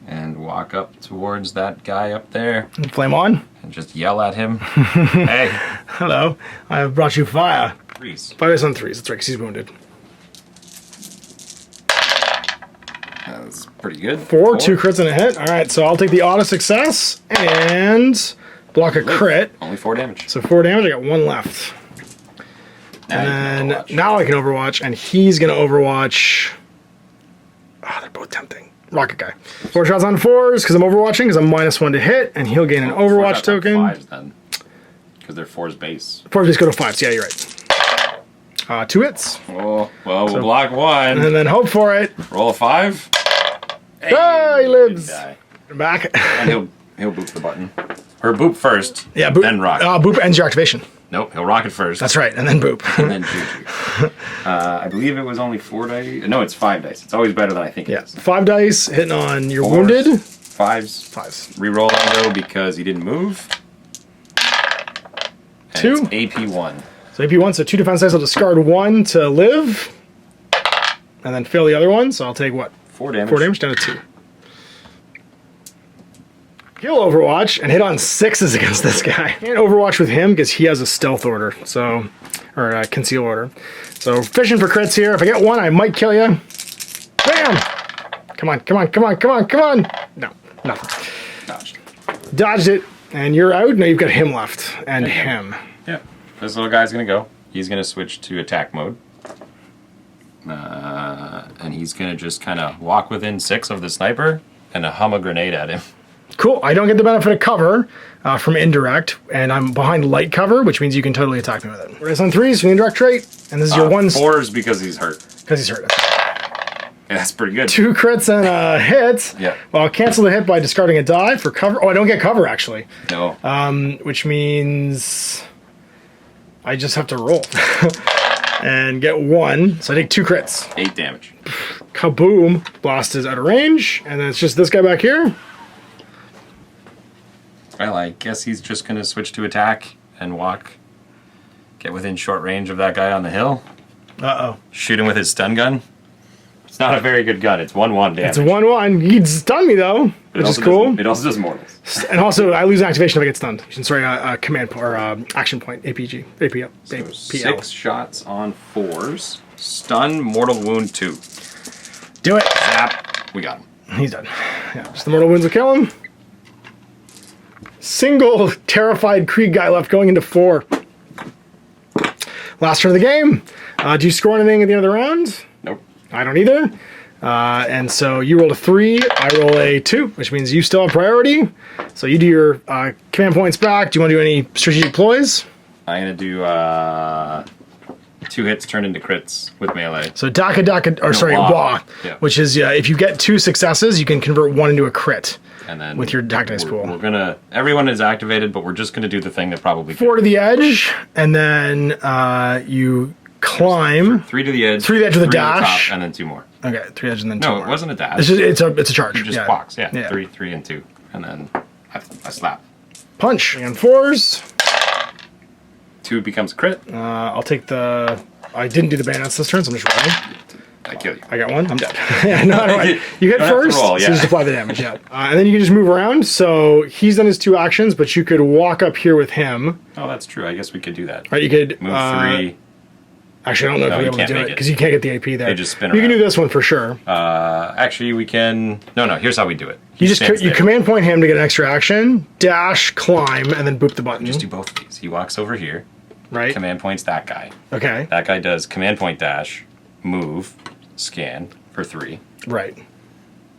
and walk up towards that guy up there. Flame on. And just yell at him. Hey. Hello. I have brought you fire. 3s. 5 dice on 3s. That's right, because he's wounded. That's pretty good. 4, 2 crits and a hit. All right, so I'll take the auto success and block a crit. Only 4 damage. So 4 damage. I got 1 left. And now I can Overwatch, and he's going to Overwatch. Oh, they're both tempting. Rocket guy. 4 shots on 4s because I'm Overwatching because I'm -1 to hit, and he'll gain an Overwatch token. 5s then. Because they're 4's base. 4s just go to 5s. Yeah, you're right. 2 hits. Oh, well, we'll block 1. And then hope for it. Roll a 5. Hey, Oh, he lives. die. Back. And he'll boop the button. Or boop first. Yeah, boop. Then rock. Boop ends your activation. Nope, he'll rock it first. That's right, and then boop. And then shoot you. I believe it was only 4 dice. No, it's 5 dice. It's always better than I think it is. 5 dice hitting on your 4s, wounded. 5s. 5s. Reroll on though because he didn't move. And 2. It's AP1. So AP 1, so 2 defense dice. I'll discard 1 to live, and then fail the other one. So I'll take what? 4 damage. 4 damage down to 2. He'll Overwatch and hit on 6s against this guy. Can't Overwatch with him because he has a stealth order, or a conceal order. So fishing for crits here. If I get 1, I might kill you. Bam! Come on, come on, come on, come on, come on! No, nothing. Dodged. Dodged it, and you're out. Now you've got him left, and him. Yeah. This little guy's gonna go. He's gonna switch to attack mode. And he's gonna just kind of walk within 6 of the sniper and hum a grenade at him. Cool. I don't get the benefit of cover from indirect, and I'm behind light cover, which means you can totally attack me with it. Race on 3s for the indirect trait, and this is your 1. 4s because he's hurt. Because he's hurt. Yeah, that's pretty good. 2 crits and a hit. Yeah. Well, I'll cancel the hit by discarding a die for cover. Oh, I don't get cover, actually. No. Which means I just have to roll. And get 1. So I take 2 crits. 8 damage. Kaboom. Blast is out of range, and then it's just this guy back here. Well, I guess he's just going to switch to attack and walk. Get within short range of that guy on the hill. Uh-oh. Shoot him with his stun gun. It's not a very good gun. It's 1/1 damage. It's a 1/1. He'd stun me, though, which is cool. It also does mortals. And also, I lose an activation if I get stunned. Sorry, command or action point. APG. APL. So APL. 6 shots on 4s. Stun, mortal wound 2. Do it. Zap. We got him. He's done. Yeah, just the mortal wounds will kill him. Single terrified Krieg guy left going into 4. Last turn of the game. Do you score anything at the end of the round? Nope. I don't either. And so you rolled a 3, I roll a 2, which means you still have priority. So you do your command points back. Do you want to do any strategic ploys? I'm going to do 2 hits turn into crits with melee. So wah, yeah. which is if you get 2 successes, you can convert 1 into a crit. And then with your attack dice pool. We're gonna, everyone is activated, but we're just gonna do the thing that probably 4 to the edge, and then you climb. 3 to the edge. 3 to the edge with a dash. Top, and then 2 more. Okay, 3 to the edge and then 2 more. No, it wasn't a dash. It's a charge. You just walks, yeah. 3, 3, and 2. And then I slap. Punch. And 4s. 2 becomes crit. I'll take the... I didn't do the bandits this turn, so I'm just rolling. I kill you. I got 1. I'm dead. Yeah, no, you hit first, roll, yeah. so just apply the damage, yeah. And then you can just move around. So he's done his 2 actions, but you could walk up here with him. Oh, that's true. I guess we could do that. Right, you could... Move 3. Actually, I don't know if we'll be able to do it, because you can't get the AP there. They just spin You around. can do this one for sure. Actually, we can... No, here's how we do it. You command point him to get an extra action, dash, climb, and then boop the button. Just do both of these. He walks over here. Right. Command points that guy. Okay. That guy does command point dash, move, scan for 3. Right.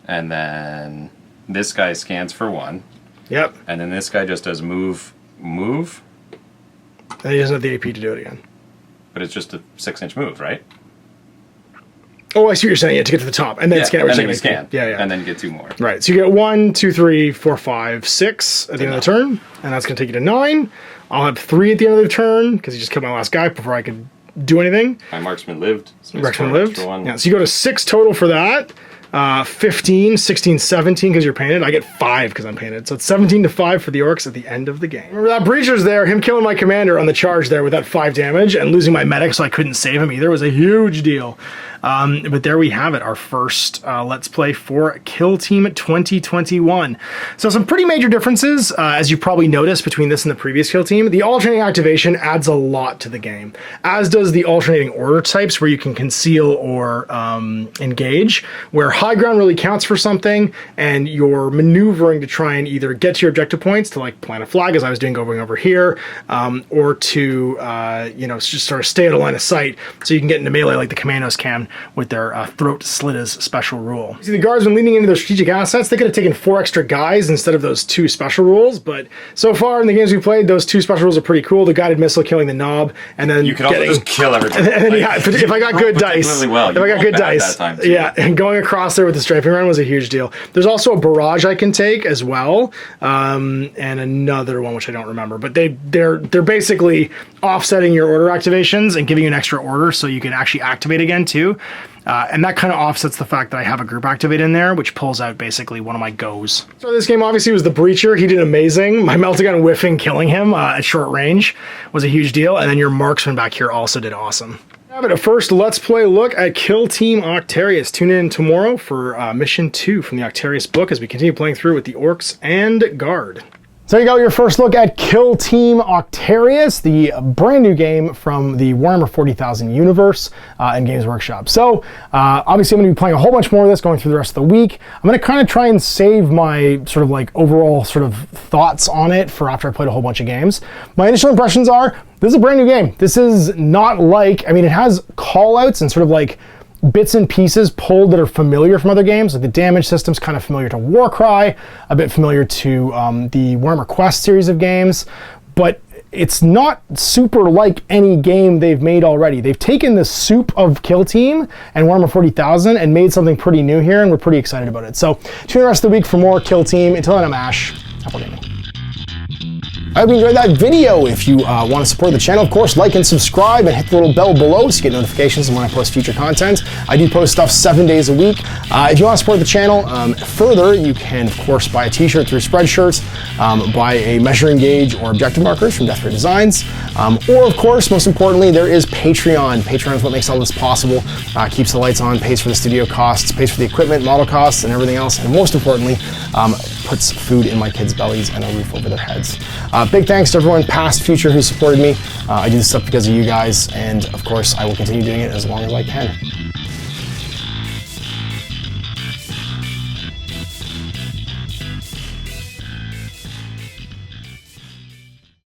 And then this guy scans for 1. Yep. And then this guy just does move. And he doesn't have the AP to do it again. But it's just a 6-inch move, right? Oh, I see what you're saying. Yeah, to get to the top. And then scan every and then you second. scan. Yeah, yeah. And then you get 2 more. Right. So you get 1, 2, 3, 4, 5, 6 at the end of the turn. And that's going to take you to 9. I'll have 3 at the end of the turn, because he just killed my last guy before I could do anything. My marksman lived. So Marksman lived. Yeah, so you go to 6 total for that. 15, 16, 17 because you're painted. I get 5 because I'm painted. So it's 17 to 5 for the orcs at the end of the game. Remember that breacher's there, him killing my commander on the charge there with that 5 damage and losing my medic so I couldn't save him either was a huge deal. But there we have it, our first Let's Play for Kill Team 2021. So some pretty major differences, as you probably noticed, between this and the previous Kill Team. The alternating activation adds a lot to the game, as does the alternating order types where you can conceal or engage, where high ground really counts for something, and you're maneuvering to try and either get to your objective points, to like plant a flag, as I was doing going over here, or to, just sort of stay out of line of sight so you can get into melee like the Kommandos can, with their throat slit as special rule. See, the guardsmen leaning into their strategic assets, they could have taken 4 extra guys instead of those 2 special rules, but so far in the games we played, those 2 special rules are pretty cool. The guided missile killing the knob, and then you could also just kill everything. And then, if I got good dice, and going across there with the strafing run was a huge deal. There's also a barrage I can take as well, and another one which I don't remember, but they're basically offsetting your order activations and giving you an extra order so you can actually activate again too. And that kind of offsets the fact that I have a group activate in there, which pulls out basically one of my goes. So this game obviously was the Breacher. He did amazing. My Meltagun whiffing, killing him at short range was a huge deal. And then your Marksman back here also did awesome. But a first Let's Play look at Kill Team Octarius. Tune in tomorrow for Mission 2 from the Octarius book as we continue playing through with the Orcs and Guard. So you got your first look at Kill Team Octarius, the brand new game from the Warhammer 40,000 universe and Games Workshop. So obviously I'm going to be playing a whole bunch more of this going through the rest of the week. I'm going to kind of try and save my sort of like overall sort of thoughts on it for after I played a whole bunch of games. My initial impressions are, this is a brand new game. This is not like, I mean, it has call-outs and sort of like bits and pieces pulled that are familiar from other games. Like the damage system's kind of familiar to Warcry, a bit familiar to the Warhammer Quest series of games, but it's not super like any game they've made already. They've taken the soup of Kill Team and Warhammer 40,000 and made something pretty new here, and we're pretty excited about it. So tune in the rest of the week for more Kill Team. Until then, I'm Ash. Happy gaming. I hope you enjoyed that video. If you want to support the channel, of course, like and subscribe and hit the little bell below so you get notifications when I post future content. I do post stuff 7 days a week. If you want to support the channel further, you can, of course, buy a t-shirt through Spreadshirts, buy a measuring gauge or objective markers from Death Corps Designs, or, of course, most importantly, there is Patreon. Patreon is what makes all this possible, keeps the lights on, pays for the studio costs, pays for the equipment, model costs, and everything else, and most importantly, puts food in my kids' bellies and a roof over their heads. Big thanks to everyone, past, future, who supported me. I do this stuff because of you guys, and of course, I will continue doing it as long as I can.